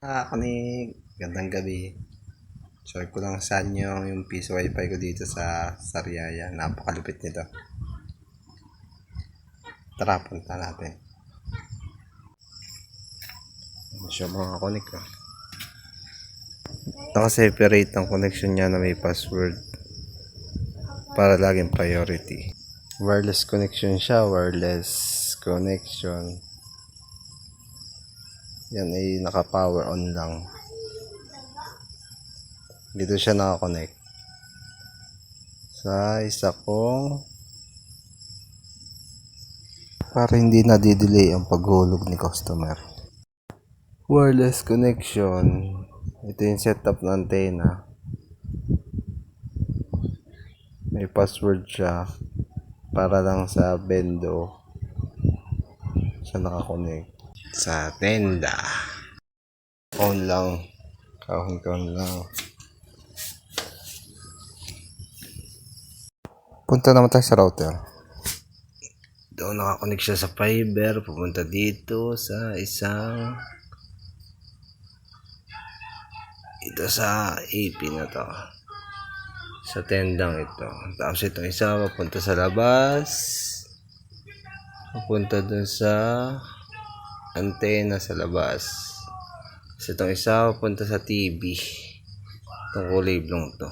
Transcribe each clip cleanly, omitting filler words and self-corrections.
Kanig, gandang gabi. Share ko lang sa inyo yung piso wifi ko dito sa Sariaya. Napakalupit nito. Tara, punta natin. Ano siya mga connect ko. Nakaseparate ang connection niya na may password para laging priority. Wireless connection siya, wireless connection. Yan ay naka-power on lang. Dito siya naka-connect sa isa kong para hindi nadidelay ang paghulog ni customer. Wireless connection. Ito yung setup ng antena. May password siya para lang sa bendo siya nakakonect. Sa tenda. On lang. Kahon lang. Punta naman tayo sa router. Doon nakakonect siya sa fiber. Pupunta dito sa isang ito sa AP na to. Sa tendang ito. Tapos itong isa papunta sa labas. Papunta dun sa antena sa labas. Tapos itong isa papunta sa TV. Itong kulay blong to.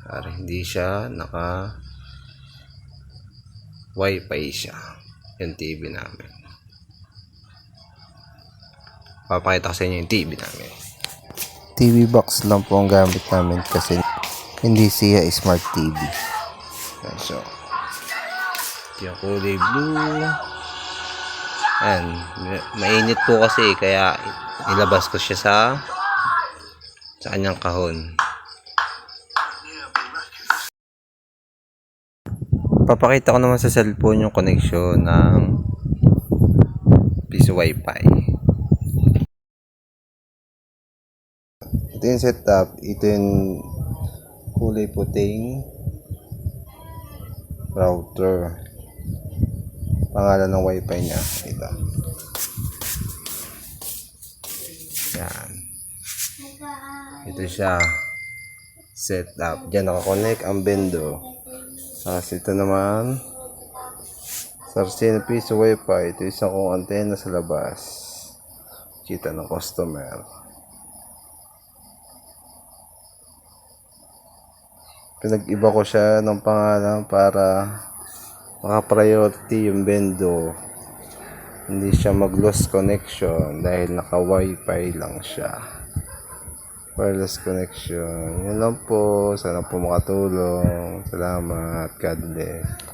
Para hindi siya naka wifi siya. Yung TV namin. Papakita ko sa inyo yung TV namin. TV box lang po ang gamit namin kasi hindi siya smart TV. So, yung kulay blue. Ayan, mainit po kasi kaya ilabas ko siya sa kanyang kahon. Papakita ko naman sa cellphone yung connection ng piso wifi. Ito yung setup. Ito yung kulay puting router. Pangalan ng wifi niya. Ito. Yan. Ito siya. Setup. Diyan nakakonect ang bendo. Tapos ito naman. Sarcino piso wifi. Ito isang kong antena sa labas. Kita ng customer. Pinag-iba ko siya ng pangalan para maka-priority yung bendo. Hindi siya mag-lost connection dahil naka-wifi lang siya. Wireless connection. Yan lang po. Sana po makatulong. Salamat. God bless.